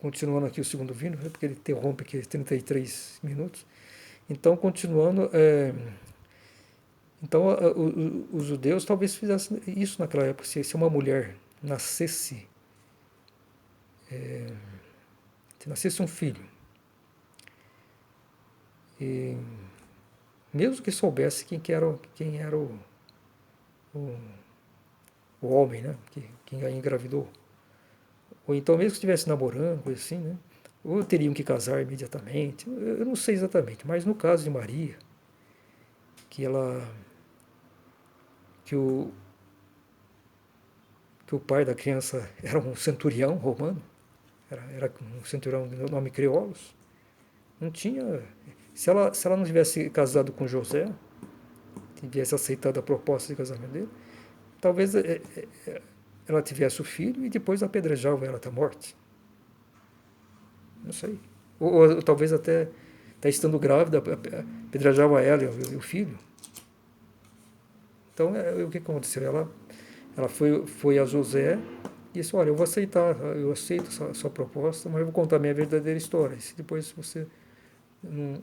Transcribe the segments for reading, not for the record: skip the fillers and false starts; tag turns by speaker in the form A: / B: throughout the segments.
A: continuando aqui o segundo hino, porque ele interrompe aqui 33 minutos. Então, continuando, então os judeus talvez fizessem isso naquela época, se uma mulher nascesse, se nascesse um filho, e mesmo que soubesse quem era o, o homem, né, quem a engravidou, ou então mesmo que estivesse namorando, coisa assim, né, ou teriam que casar imediatamente, eu não sei exatamente, mas no caso de Maria, que ela, que o, que o pai da criança era um centurião romano, era um centurião de nome Creolos, não tinha, se ela não tivesse casado com José, tivesse aceitado a proposta de casamento dele, talvez ela tivesse o filho e depois apedrejavam ela até a morte. Não sei. Ou talvez até estando grávida, apedrejava ela e o filho. Então, o que aconteceu? Ela foi a José e disse, olha, eu vou aceitar, eu aceito a sua proposta, mas eu vou contar a minha verdadeira história. Se depois você não,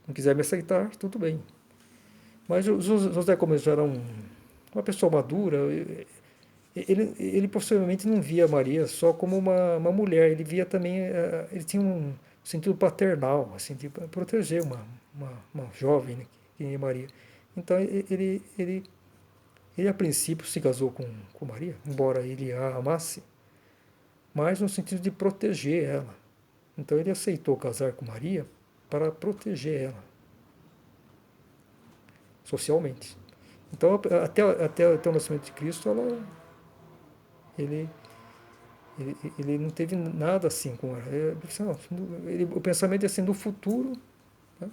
A: não quiser me aceitar, tudo bem. Mas o José, como já era uma pessoa madura, ele possivelmente não via Maria só como uma mulher, ele via também, ele tinha um sentido paternal, assim, de proteger uma jovem, né, que nem Maria. Então ele a princípio se casou com Maria, embora ele a amasse, mas no sentido de proteger ela. Então ele aceitou casar com Maria para proteger ela, socialmente. Então até o nascimento de Cristo, ele, ele não teve nada assim com ela. O pensamento é assim, do futuro, né?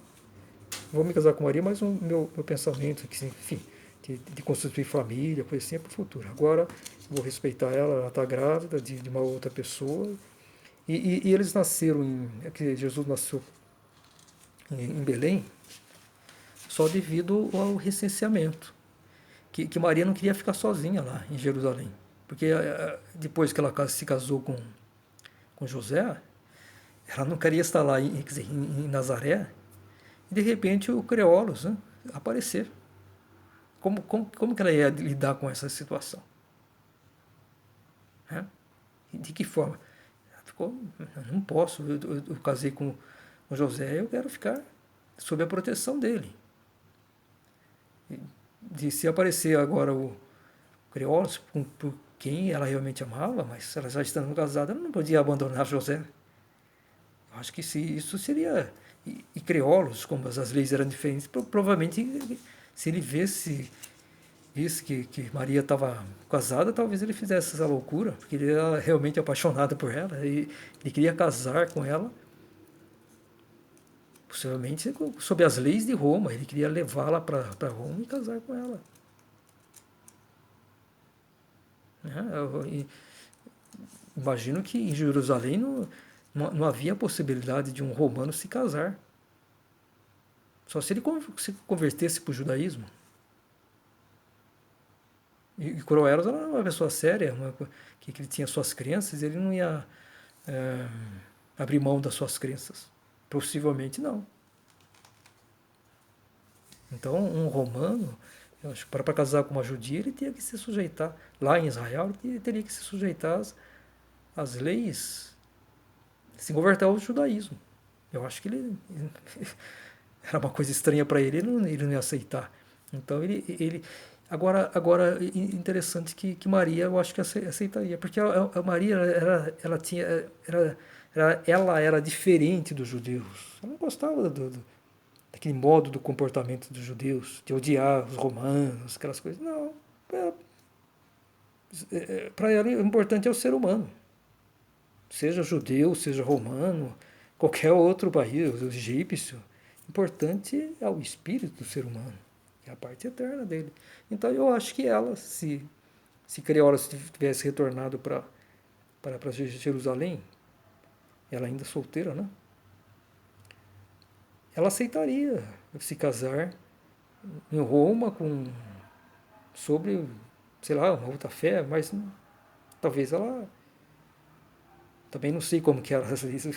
A: Vou me casar com Maria, mas o meu pensamento, que, enfim, de constituir família, coisa assim, é para o futuro. Agora, vou respeitar ela, ela está grávida de uma outra pessoa. E eles nasceram, que Jesus nasceu em Belém, só devido ao recenseamento. Que Maria não queria ficar sozinha lá em Jerusalém. Porque depois que ela se casou com José, ela não queria estar lá quer dizer, em Nazaré, e de repente o Creolos, né, aparecer. Como que ela ia lidar com essa situação? Né? De que forma? Ela ficou, não posso, eu casei com José, eu quero ficar sob a proteção dele. De se aparecer agora o Creolos, por quem ela realmente amava, mas ela já estando casada, ela não podia abandonar José. Eu acho que isso seria. E Creolos, como as leis eram diferentes, provavelmente se ele visse que Maria estava casada, talvez ele fizesse essa loucura, porque ele era realmente apaixonado por ela, e ele queria casar com ela, possivelmente sob as leis de Roma, ele queria levá-la para Roma e casar com ela. Né? Imagino que em Jerusalém não havia possibilidade de um romano se casar. Só se ele se convertesse para o judaísmo. E Croeros era uma pessoa séria, que ele tinha suas crenças, e ele não ia é, abrir mão das suas crenças. Possivelmente não. Então, um romano, eu acho, para casar com uma judia, ele tinha que se sujeitar, lá em Israel, ele teria que se sujeitar às leis, se converter ao judaísmo. Eu acho que ele era uma coisa estranha para ele, ele não ia aceitar. Então agora interessante que Maria, eu acho que aceitaria, porque a Maria ela tinha ela era diferente dos judeus. Ela não gostava daquele modo do comportamento dos judeus, de odiar os romanos, aquelas coisas. Não, para ela o importante é o ser humano, seja judeu, seja romano, qualquer outro país, o egípcio. O importante é o espírito do ser humano, é a parte eterna dele. Então eu acho que ela, se Creola tivesse retornado para Jerusalém, ela ainda solteira, né? Ela aceitaria se casar em Roma sobre, sei lá, uma outra fé, mas talvez ela Também não sei como que eram as leis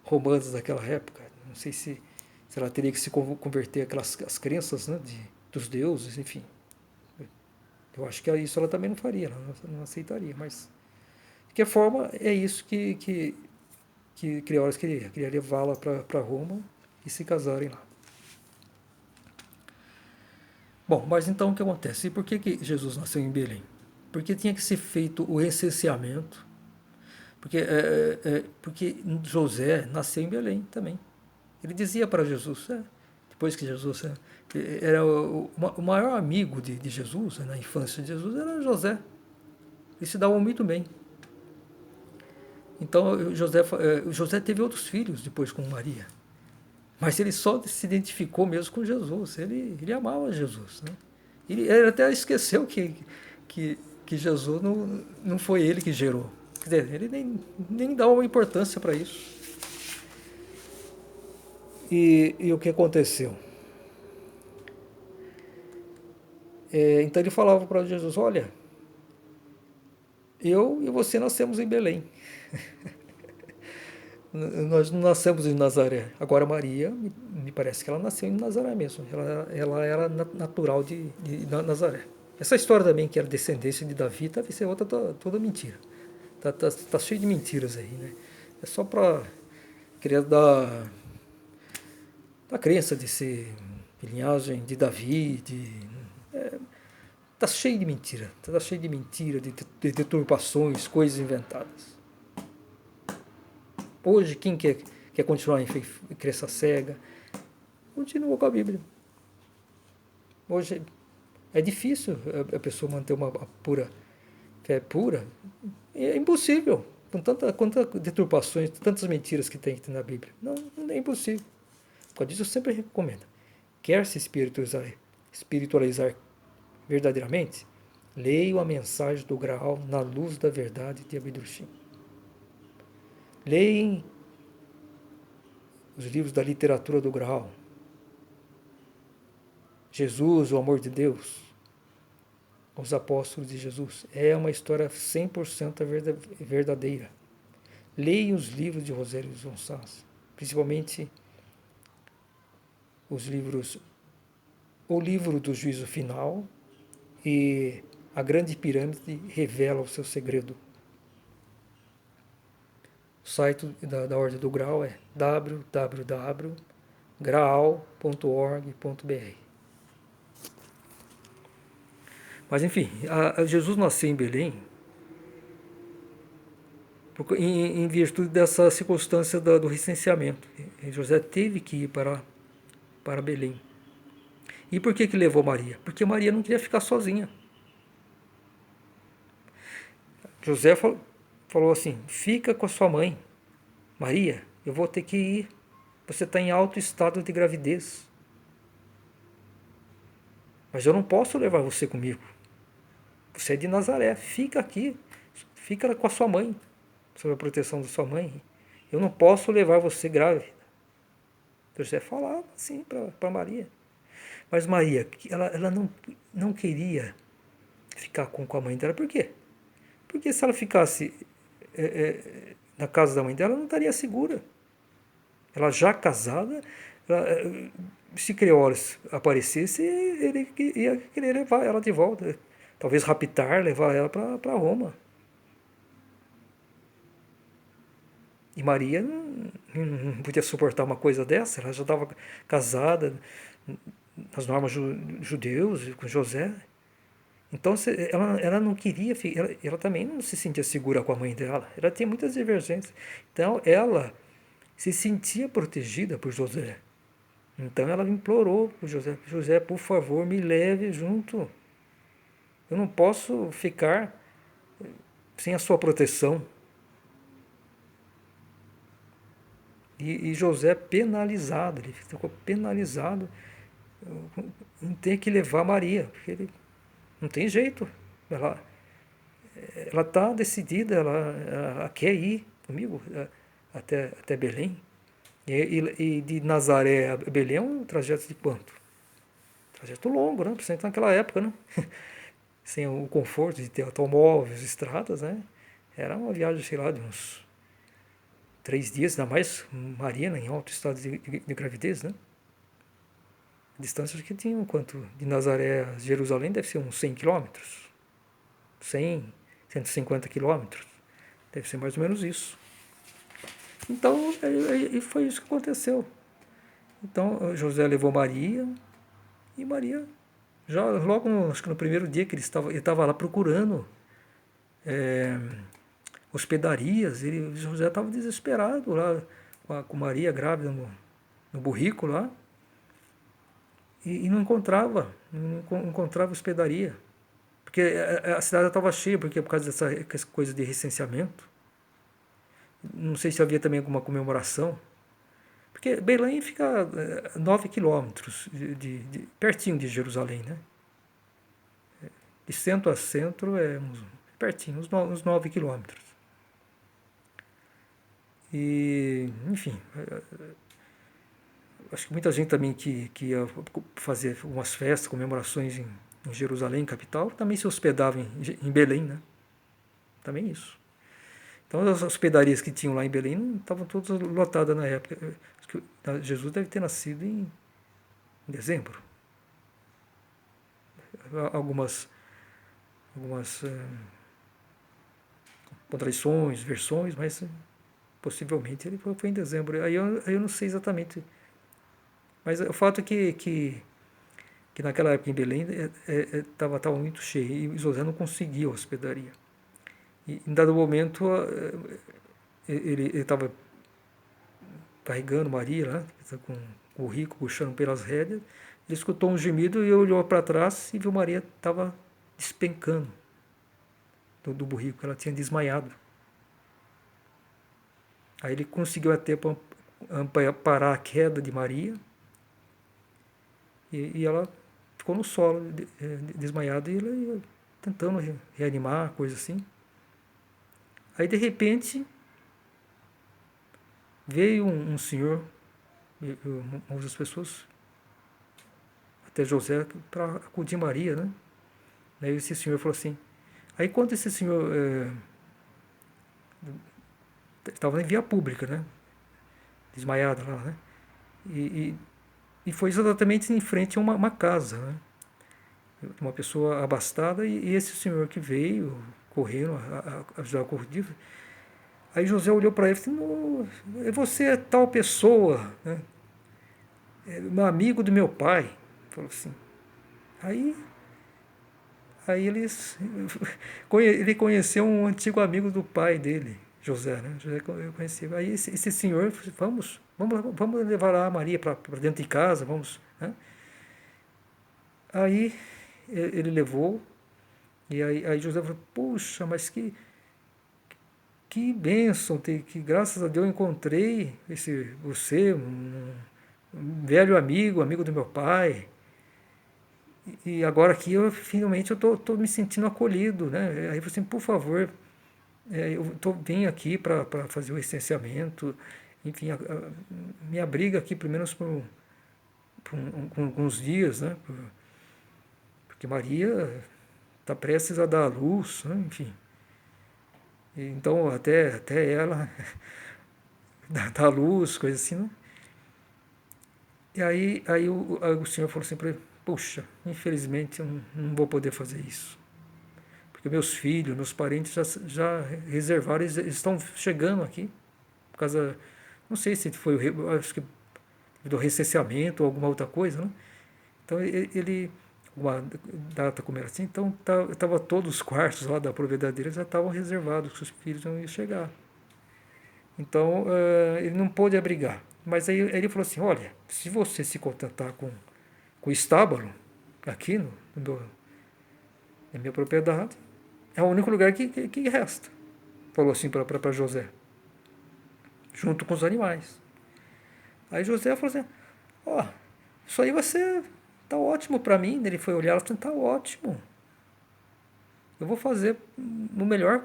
A: romanas daquela época. Não sei se ela teria que se converter aquelas as crenças, né, dos deuses, enfim. Eu acho que isso ela também não faria, ela não aceitaria. Mas, de qualquer forma, é isso que Cleóis queria. Queria levá-la para Roma e se casarem lá. Bom, mas então o que acontece? E por que Jesus nasceu em Belém? Porque tinha que ser feito o recenseamento, porque José nasceu em Belém também. Ele dizia para Jesus, depois que Jesus era o maior amigo de Jesus, na infância de Jesus, era José. Eles se davam muito bem. Então José teve outros filhos depois com Maria. Mas ele só se identificou mesmo com Jesus. Ele amava Jesus. Né? Ele até esqueceu que, que Jesus não foi ele que gerou. Quer dizer, ele nem dá uma importância para isso. E o que aconteceu? Então ele falava para Jesus, olha, eu e você nascemos em Belém. Nós não nascemos em Nazaré. Agora Maria, me parece que ela nasceu em Nazaré mesmo. Ela era natural de Nazaré. Essa história também, que era descendência de Davi, deve ser outra toda mentira. Tá cheio de mentiras aí, né? É só para querer dar a crença de ser linhagem de Davi, tá cheio de mentira. Tá cheio de mentira, de deturpações, coisas inventadas. Hoje, quem quer continuar em crença cega, continua com a Bíblia. Hoje é difícil a pessoa manter uma pura fé pura. É impossível. Com tantas deturpações, tantas mentiras que tem na Bíblia. Não é impossível. Por causa disso, eu sempre recomendo. Quer se espiritualizar verdadeiramente? Leia a mensagem do Graal na luz da verdade de Abidrushim. Leia os livros da literatura do Graal. Jesus, o amor de Deus, os apóstolos de Jesus. É uma história 100% verdadeira. Leia os livros de Rosélio Gonçalves, principalmente os livros, o livro do Juízo Final e a Grande Pirâmide revela o seu segredo. O site da Ordem do Graal é www.graal.org.br. Mas enfim, Jesus nasceu em Belém em virtude dessa circunstância do recenseamento. José teve que ir para Belém. E por que levou Maria? Porque Maria não queria ficar sozinha. José falou assim, fica com a sua mãe. Maria, eu vou ter que ir. Você está em alto estado de gravidez. Mas eu não posso levar você comigo. Você é de Nazaré, fica aqui. Fica com a sua mãe, sob a proteção da sua mãe. Eu não posso levar você grávida. José falava assim para Maria. Mas Maria, ela não queria ficar com a mãe dela. Por quê? Porque se ela ficasse na casa da mãe dela, ela não estaria segura. Ela já casada, se Creoles aparecesse, ele ia querer levar ela de volta. Talvez raptar, levar ela para Roma. E Maria não podia suportar uma coisa dessa, ela já estava casada nas normas judeus, com José. Então ela não queria, ela também não se sentia segura com a mãe dela, ela tinha muitas divergências. Então ela se sentia protegida por José. Então ela implorou para José, José, por favor, me leve junto. Eu não posso ficar sem a sua proteção. E José penalizado, ele ficou penalizado em ter que levar Maria, porque ele não tem jeito. Ela está decidida, ela quer ir comigo até Belém. E de Nazaré a Belém é um trajeto de quanto? Trajeto longo, né? Principalmente naquela época, né? Sem o conforto de ter automóveis, estradas, né? Era uma viagem, sei lá, de uns 3 dias, ainda mais Maria, né, em alto estado de gravidez, né? A distância acho que tinha quanto? De Nazaré a Jerusalém deve ser uns 100 quilômetros. 100, 150 quilômetros. Deve ser mais ou menos isso. Então, e foi isso que aconteceu. Então, José levou Maria, e Maria, já logo, acho que no primeiro dia que ele estava lá procurando hospedarias, José estava desesperado lá, com Maria grávida no burrico lá, e não encontrava hospedaria. Porque a cidade estava cheia, porque por causa dessa coisa de recenseamento. Não sei se havia também alguma comemoração. Porque Belém fica 9 quilômetros, pertinho de Jerusalém, né? De centro a centro é pertinho, uns 9 quilômetros. E, enfim, acho que muita gente também que ia fazer umas festas, comemorações em Jerusalém, capital, também se hospedava em Belém, né? Também isso. Então as hospedarias que tinham lá em Belém não estavam todas lotadas na época. Acho que Jesus deve ter nascido em dezembro. Algumas contradições, versões, mas possivelmente ele foi em dezembro. Aí eu não sei exatamente. Mas o fato é que naquela época em Belém estava muito cheio e José não conseguia hospedaria. E em dado momento ele estava carregando Maria lá, com o rico puxando pelas rédeas. Ele escutou um gemido e olhou para trás e viu Maria estava despencando do burrico, ela tinha desmaiado. Aí ele conseguiu até parar a queda de Maria e ela ficou no solo, desmaiada, e ele tentando reanimar, coisa assim. Aí de repente veio um senhor, algumas pessoas, até José, para acudir Maria, né? Aí esse senhor falou assim. Aí quando esse senhor estava em via pública, né? Desmaiado lá, né? E foi exatamente em frente a uma casa, né? Uma pessoa abastada, e esse senhor que veio correndo, ajudar a correr. Aí José olhou para ele e falou: você é tal pessoa, né? É um amigo do meu pai. Falou assim. Aí ele conheceu um antigo amigo do pai dele, José, né? José conhecia. Aí esse senhor, vamos levar lá a Maria para dentro de casa, vamos, né? Aí ele levou, e aí José falou: puxa, mas que bênção, que graças a Deus eu encontrei você, um velho amigo do meu pai. E agora aqui finalmente eu tô me sentindo acolhido, né? Aí você, por favor, venho aqui para fazer o licenciamento, enfim, me abriga aqui pelo menos por alguns dias, né? Porque Maria está prestes a dar à luz, né? Enfim. Então até ela dá à luz, coisa assim, né? E aí o senhor falou assim para ele: puxa, infelizmente eu não vou poder fazer isso. Porque meus filhos, meus parentes já reservaram, eles estão chegando aqui. Por causa, não sei se foi, acho que do recenseamento ou alguma outra coisa, né? Então uma data como era assim, então estava todos os quartos lá da propriedade dele já estavam reservados, que os filhos não iam chegar. Então ele não pôde abrigar. Mas aí ele falou assim: olha, se você se contentar com o estábulo aqui na minha propriedade, é o único lugar que resta. Falou assim para José, junto com os animais. Aí José falou assim: ó, isso aí tá ótimo para mim. Ele foi olhar e falou assim: tá ótimo. Eu vou fazer no melhor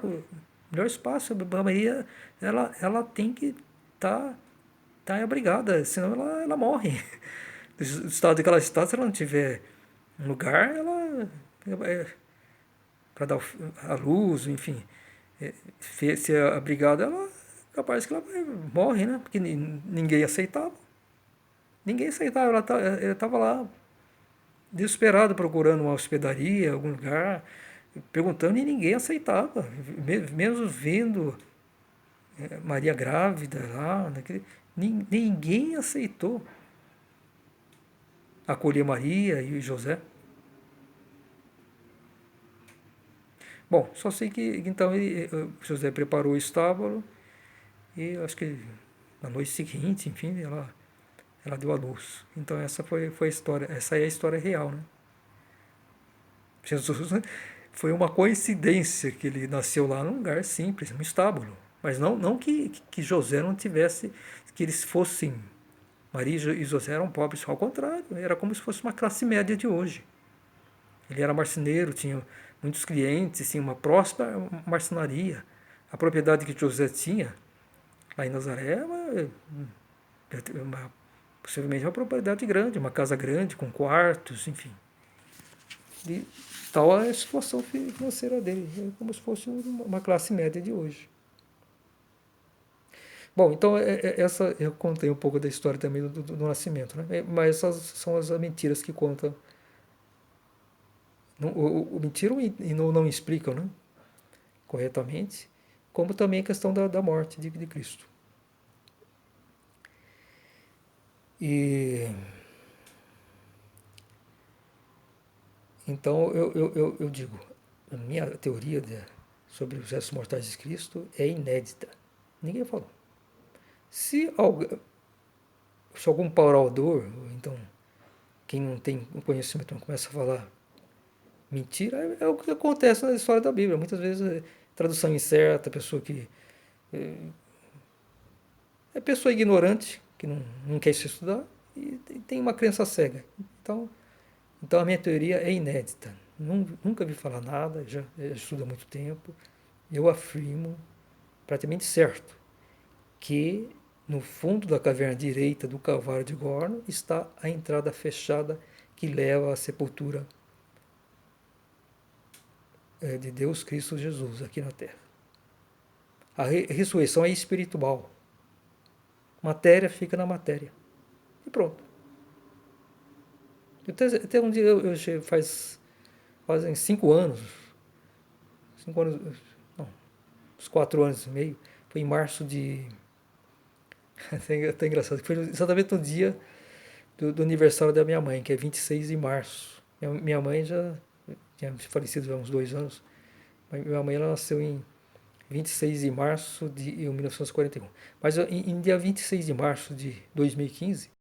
A: espaço. A Maria, ela tem que tá abrigada, senão ela morre. Do estado que ela está, se ela não tiver um lugar, ela para dar a luz, enfim, ser abrigada, ela capaz que ela morre, né? Porque ninguém aceitava. Ninguém aceitava. Ela estava lá, desesperada, procurando uma hospedaria, algum lugar, perguntando e ninguém aceitava. Mesmo vendo Maria grávida lá, ninguém aceitou acolher Maria e José. Bom, só sei que então José preparou o estábulo e acho que na noite seguinte, enfim, ela deu à luz. Então essa foi a história, essa é a história real, né? Jesus, né, foi uma coincidência que ele nasceu lá num lugar simples, num estábulo. Mas não que José não tivesse, que eles fossem, Maria e José eram pobres, ao contrário, era como se fosse uma classe média de hoje. Ele era marceneiro, tinha muitos clientes, tinha uma próspera marcenaria. A propriedade que José tinha lá em Nazaré é possivelmente uma propriedade grande, uma casa grande, com quartos, enfim. E tal é a situação financeira dele, é como se fosse uma classe média de hoje. Bom, então essa eu contei um pouco da história também do nascimento, né? Mas essas são as mentiras que contam. O mentiram e não explicam, né, corretamente, como também a questão da morte de Cristo. E então eu digo, a minha teoria sobre os restos mortais de Cristo é inédita. Ninguém falou. Se, se algum paurador, ou então quem não tem conhecimento não começa a falar mentira, é o que acontece na história da Bíblia. Muitas vezes tradução incerta, pessoa que é pessoa ignorante, que não quer se estudar e tem uma crença cega. Então a minha teoria é inédita. Nunca vi falar nada, já estudo há muito tempo. Eu afirmo, praticamente certo, que no fundo da caverna direita do Calvário de Gorno está a entrada fechada que leva à sepultura de Deus Cristo Jesus aqui na Terra. A ressurreição é espiritual. Matéria fica na matéria. E pronto. Até um dia, fazem 5 anos, não, uns 4 anos e meio, foi em março de. Até engraçado, que foi exatamente no dia do aniversário da minha mãe, que é 26 de março. Minha mãe já tinha falecido há uns 2 anos, mas minha mãe ela nasceu em 26 de março de 1941. Mas em dia 26 de março de 2015,